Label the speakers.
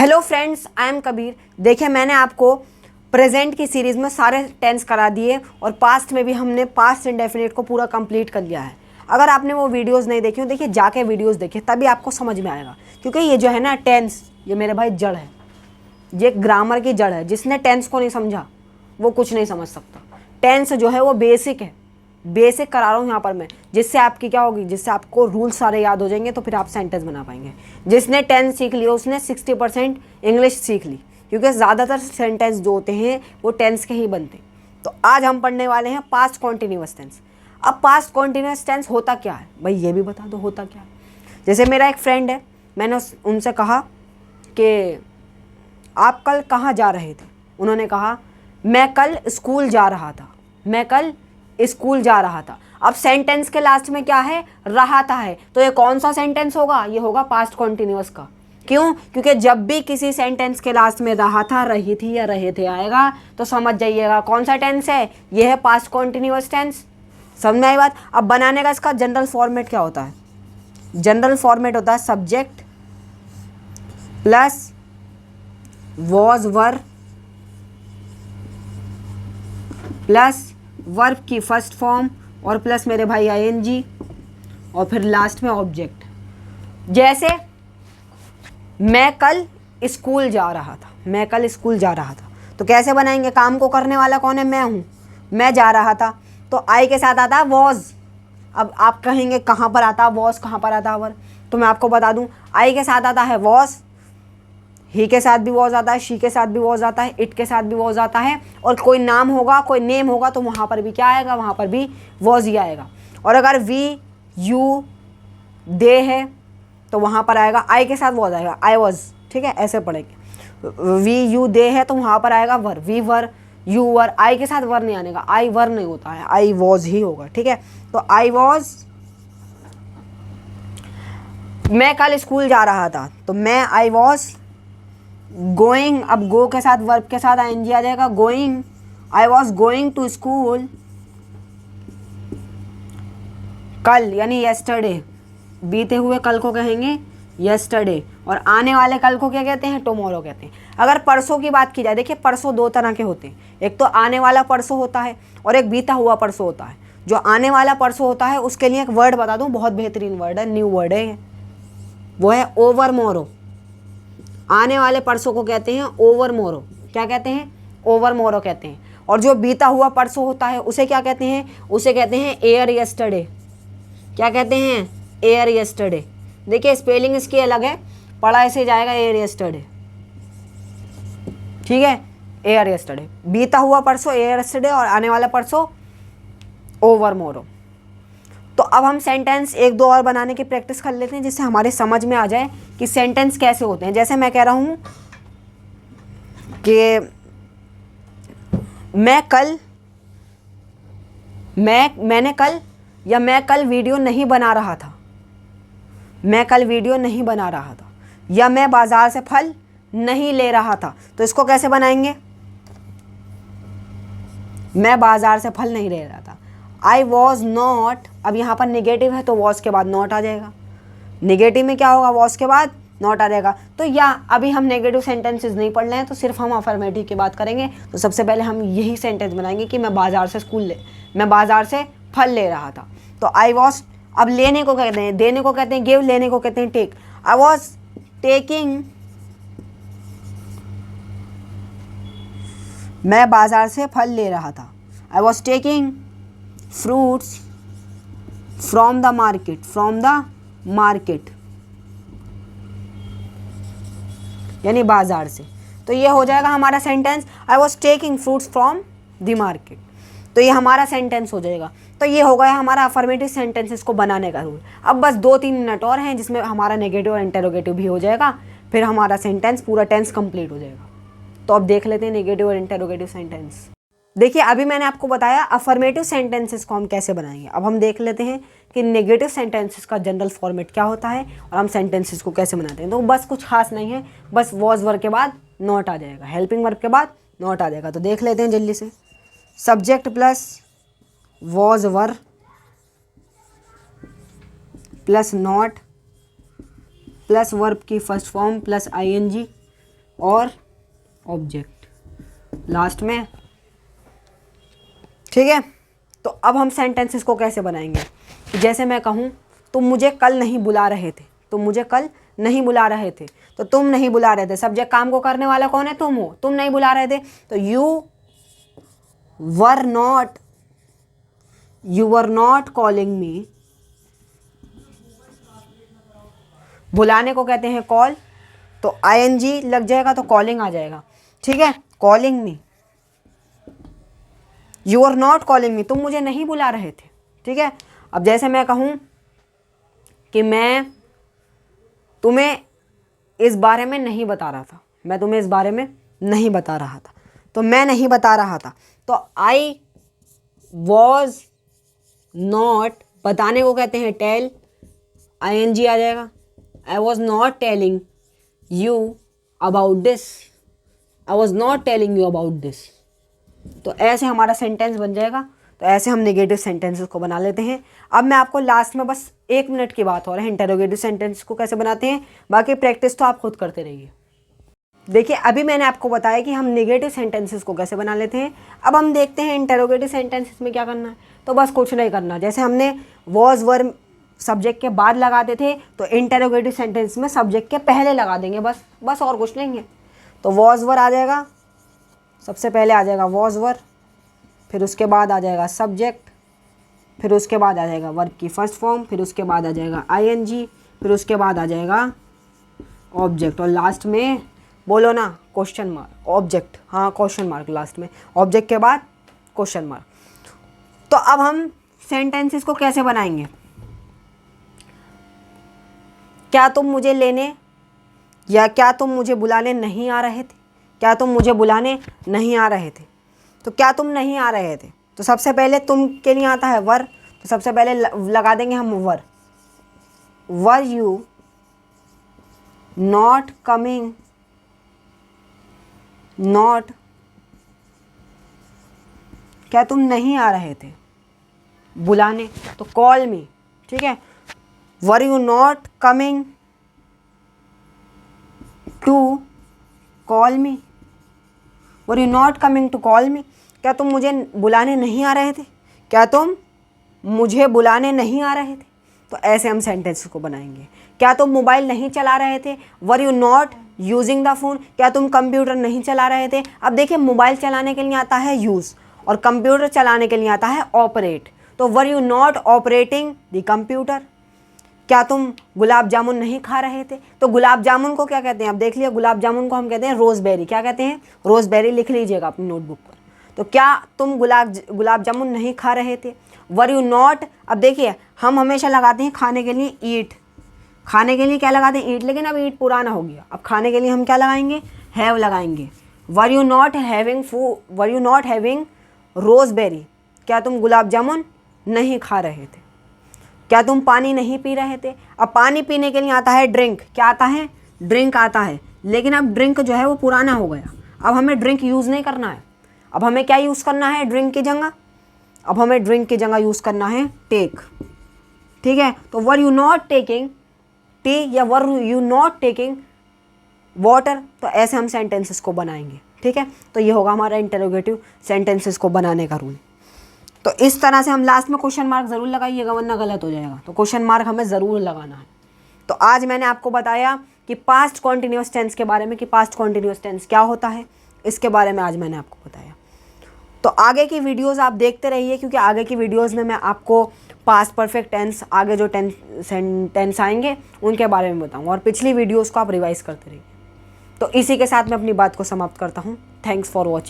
Speaker 1: Hello friends, I am Kabir. देखिए, मैंने आपको प्रेजेंट की सीरीज़ में सारे टेंस करा दिए और पास्ट में भी हमने पास्ट इंडेफिनिट को पूरा कंप्लीट कर लिया है। अगर आपने वो वीडियोस नहीं देखी हो, देखिए जाके वीडियोस देखिए, तभी आपको समझ में आएगा। क्योंकि ये जो है ना टेंस, ये मेरे भाई जड़ है, ये ग्रामर की जड़ है। जिसने टेंस को नहीं समझा वो कुछ नहीं समझ सकता। टेंस जो है वो बेसिक है, बेसिक करा रहा हूँ यहाँ पर मैं, जिससे आपकी क्या होगी, जिससे आपको रूल सारे याद हो जाएंगे, तो फिर आप सेंटेंस बना पाएंगे। जिसने टेंस सीख लिया उसने 60% इंग्लिश सीख ली, क्योंकि ज़्यादातर सेंटेंस जो होते हैं वो टेंस के ही बनते हैं। तो आज हम पढ़ने वाले हैं पास्ट कॉन्टिन्यूअस टेंस। अब पास्ट कॉन्टिन्यूअस टेंस होता क्या है भाई, ये भी बता दो होता क्या है। जैसे मेरा एक फ्रेंड है, मैंने उनसे कहा कि आप कल कहाँ जा रहे थे। उन्होंने कहा मैं कल स्कूल जा रहा था, मैं कल स्कूल जा रहा था। अब सेंटेंस के लास्ट में क्या है, रहा था है, तो ये कौन सा सेंटेंस होगा, ये होगा पास्ट कॉन्टिन्यूअस का। क्यों? क्योंकि जब भी किसी सेंटेंस के लास्ट में रहा था, रही थी या रहे थे आएगा, तो समझ जाइएगा कौन सा टेंस है, ये है पास्ट कॉन्टिन्यूअस टेंस। समझ में आई बात। अब बनाने का इसका जनरल फॉर्मेट क्या होता है, जनरल फॉर्मेट होता है subject plus was were plus verb की फर्स्ट फॉर्म और प्लस मेरे भाई आईएनजी और फिर लास्ट में ऑब्जेक्ट। जैसे मैं कल स्कूल जा रहा था, मैं कल स्कूल जा रहा था, तो कैसे बनाएंगे, काम को करने वाला कौन है, मैं हूँ, मैं जा रहा था, तो आई के साथ आता है वॉज। अब आप कहेंगे कहाँ पर आता है वॉज, कहाँ पर आता है वर, तो मैं आपको बता दूँ, आई के साथ आता है वॉज, ही के साथ भी वॉज आता है, शी के साथ भी वॉज आता है, इट के साथ भी वॉज आता है, और कोई नाम होगा, कोई नेम होगा, तो वहाँ पर भी क्या आएगा, वहाँ पर भी वॉज ही आएगा। और अगर वी यू दे है तो वहाँ पर आएगा आई के साथ वॉज आएगा, आई वॉज। ठीक है, ऐसे पढ़ेंगे। वी यू दे है तो वहाँ पर आएगा वर, वी वर यू वर। आई के साथ वर नहीं आने का, आई वर नहीं होता है, आई वॉज ही होगा। ठीक है, तो आई वॉज, मैं कल स्कूल जा रहा था, तो मैं आई वॉज गोइंग। अब गो के साथ वर्ब के साथ आईएनजी आ जाएगा, going, I was going to school कल, यानी येस्टरडे। बीते हुए कल को कहेंगे येस्टरडे, और आने वाले कल को क्या कहते हैं, टुमारो कहते हैं। अगर परसों की बात की जाए, देखिए परसों दो तरह के होते हैं, एक तो आने वाला परसों होता है और एक बीता हुआ परसों होता है। जो आने वाला परसों होता है उसके लिए एक वर्ड बता दूं, बहुत बेहतरीन वर्ड है, न्यू वर्ड है, वो है ओवर मोरो। आने वाले परसों को कहते हैं ओवर मोरो। क्या कहते हैं, ओवर मोरो कहते हैं। और जो बीता हुआ परसों होता है उसे क्या कहते हैं, उसे कहते हैं एयर येस्टरडे। क्या कहते हैं, एयर येस्टरडे। देखिए स्पेलिंग इसकी अलग है, पढ़ा ऐसे जाएगा एयर येस्टरडे। ठीक है, एयर येस्टरडे, बीता हुआ परसों एयर येस्टरडे और आने वाला परसों ओवर मोरो। तो अब हम सेंटेंस एक दो और बनाने की प्रैक्टिस कर लेते हैं, जिससे हमारे समझ में आ जाए कि सेंटेंस कैसे होते हैं। जैसे मैं कह रहा हूं कि मैंने कल, या मैं कल वीडियो नहीं बना रहा था, मैं कल वीडियो नहीं बना रहा था, या मैं बाजार से फल नहीं ले रहा था। तो इसको कैसे बनाएंगे, मैं बाजार से फल नहीं ले रहा था। आई वॉज नॉट, अब यहाँ पर निगेटिव है तो वॉज के बाद नॉट आ जाएगा। निगेटिव में क्या होगा, वॉज के बाद नॉट आ जाएगा। तो या अभी हम नेगेटिव सेंटेंसेस नहीं पढ़ रहे हैं, तो सिर्फ हम अफर्मेटिव की बात करेंगे। तो सबसे पहले हम यही सेंटेंस बनाएंगे कि मैं बाजार से फल ले रहा था। तो आई वॉज, अब लेने को कहते हैं, देने को कहते हैं गिव, लेने को कहते हैं टेक। आई वॉज टेकिंग, मैं बाजार से फल ले रहा था। I was taking fruits from the market, यानी बाजार से। तो ये हो जाएगा हमारा sentence, I was taking fruits from the market. तो ये हमारा सेंटेंस हो जाएगा। तो ये हो गया हमारा अफर्मेटिव सेंटेंसेस को बनाने का रूल। अब बस 2-3 मिनट और हैं, जिसमें हमारा नेगेटिव और इंटेरोगेटिव भी हो जाएगा, फिर हमारा सेंटेंस पूरा टेंस कंप्लीट हो जाएगा। तो अब देख लेते हैं नेगेटिव और इंटेरोगेटिव सेंटेंस। देखिए अभी मैंने आपको बताया अफर्मेटिव सेंटेंसेस को हम कैसे बनाएंगे। अब हम देख लेते हैं कि नेगेटिव सेंटेंसेस का जनरल फॉर्मेट क्या होता है और हम सेंटेंसेस को कैसे बनाते हैं। तो बस कुछ खास नहीं है, बस वॉज वर्ब के बाद नॉट आ जाएगा, हेल्पिंग वर्ब के बाद नॉट आ जाएगा। तो देख लेते हैं जल्दी से। Subject plus was were plus not plus verb की फर्स्ट फॉर्म प्लस आईएनजी और ऑब्जेक्ट लास्ट में। ठीक है, तो अब हम सेंटेंसेस को कैसे बनाएंगे? जैसे मैं कहूँ तुम मुझे कल नहीं बुला रहे थे, तुम मुझे कल नहीं बुला रहे थे, तो तुम नहीं बुला रहे थे, सब्जेक्ट काम को करने वाला कौन है? तुम हो, तुम नहीं बुला रहे थे, तो यू वर नॉट कॉलिंग मी। बुलाने को कहते हैं कॉल, तो ing लग जाएगा तो कॉलिंग आ जाएगा। ठीक है, calling me, you are not calling me, तुम मुझे नहीं बुला रहे थे। ठीक है, अब जैसे मैं कहूँ कि मैं तुम्हें इस बारे में नहीं बता रहा था, मैं तुम्हें इस बारे में नहीं बता रहा था, तो मैं नहीं बता रहा था, तो आई वॉज नॉट, बताने को कहते हैं टेल, ing आ जाएगा। I was not telling you about this, I was not telling you about this. तो ऐसे हमारा सेंटेंस बन जाएगा। तो ऐसे हम नेगेटिव सेंटेंसेस को बना लेते हैं। अब मैं आपको लास्ट में बस 1 मिनट की बात हो रहा है इंटरोगेटिव सेंटेंस को कैसे बनाते हैं, बाकी प्रैक्टिस तो आप खुद करते रहिए। देखिए, अभी मैंने आपको बताया कि हम नेगेटिव सेंटेंसेस को कैसे बना लेते हैं। अब हम देखते हैं इंटरोगेटिव सेंटेंसेस में क्या करना है। तो बस कुछ नहीं करना, जैसे हमने वॉज वर सब्जेक्ट के बाद लगाते थे, तो इंटरोगेटिव सेंटेंस में सब्जेक्ट के पहले लगा देंगे, बस और कुछ नहीं है। तो वॉज वर आ जाएगा, सबसे पहले आ जाएगा वॉज वर, फिर उसके बाद आ जाएगा सब्जेक्ट, फिर उसके बाद आ जाएगा वर्ब की फर्स्ट फॉर्म, फिर उसके बाद आ जाएगा ing, फिर उसके बाद आ जाएगा ऑब्जेक्ट, और लास्ट में बोलो ना क्वेश्चन मार्क। ऑब्जेक्ट, हाँ क्वेश्चन मार्क लास्ट में, ऑब्जेक्ट के बाद क्वेश्चन मार्क। तो अब हम सेंटेंसेस को कैसे बनाएंगे? क्या तुम मुझे लेने, या क्या तुम मुझे बुलाने नहीं आ रहे थे? क्या तुम मुझे बुलाने नहीं आ रहे थे? तो क्या तुम नहीं आ रहे थे, तो सबसे पहले तुम के लिए आता है वर, तो सबसे पहले लगा देंगे हम वर यू नॉट कमिंग, नॉट, क्या तुम नहीं आ रहे थे बुलाने, तो कॉल मी। ठीक है, were you not coming to call me, were you not coming to call me, क्या तुम मुझे बुलाने नहीं आ रहे थे? क्या तुम मुझे बुलाने नहीं आ रहे थे? तो ऐसे हम सेंटेंस को बनाएंगे। क्या तुम मोबाइल नहीं चला रहे थे? वर you not using the phone, क्या तुम कंप्यूटर नहीं चला रहे थे? अब देखिए, मोबाइल चलाने के लिए आता है यूज़ और कंप्यूटर चलाने के लिए आता है ऑपरेट, तो were you not operating the computer. क्या तुम गुलाब जामुन नहीं खा रहे थे? तो गुलाब जामुन को क्या कहते हैं? अब देख लिया, गुलाब जामुन को हम कहते हैं रोज़बेरी। क्या कहते हैं? रोज़बेरी, लिख लीजिएगा अपनी नोटबुक पर। तो क्या तुम गुलाब जामुन नहीं खा रहे थे? वर यू नॉट, अब देखिए हम हमेशा लगाते हैं खाने के लिए ईट, खाने के लिए क्या लगाते हैं? ईट, लेकिन अब ईट पुराना हो गया, अब खाने के लिए हम क्या लगाएंगे? हैव लगाएंगे। Were you not having were you not having roseberry, क्या तुम गुलाब जामुन नहीं खा रहे थे? क्या तुम पानी नहीं पी रहे थे? अब पानी पीने के लिए आता है ड्रिंक, क्या आता है? ड्रिंक आता है, लेकिन अब ड्रिंक जो है वो पुराना हो गया, अब हमें ड्रिंक यूज़ नहीं करना है। अब हमें क्या यूज़ करना है ड्रिंक की जगह? अब हमें ड्रिंक की जगह यूज़ करना है टेक। ठीक है, तो were you not taking tea या were you not taking water, तो ऐसे हम सेंटेंसेस को बनाएंगे। ठीक है, तो ये होगा हमारा इंटरोगेटिव सेंटेंसेस को बनाने का रूल। तो इस तरह से हम लास्ट में क्वेश्चन मार्क ज़रूर लगाइएगा, वरना गलत हो जाएगा, तो क्वेश्चन मार्क हमें ज़रूर लगाना है। तो आज मैंने आपको बताया कि पास्ट कॉन्टिन्यूअस टेंस के बारे में, कि पास्ट कॉन्टिन्यूअस टेंस क्या होता है, इसके बारे में आज मैंने आपको बताया। तो आगे की वीडियोस आप देखते रहिए, क्योंकि आगे की वीडियोस में मैं आपको पास्ट परफेक्ट टेंस, आगे जो टेंस आएंगे उनके बारे में बताऊँगा, और पिछली वीडियोज़ को आप रिवाइज़ करते रहिए। तो इसी के साथ मैं अपनी बात को समाप्त करता हूँ। Thanks for watching.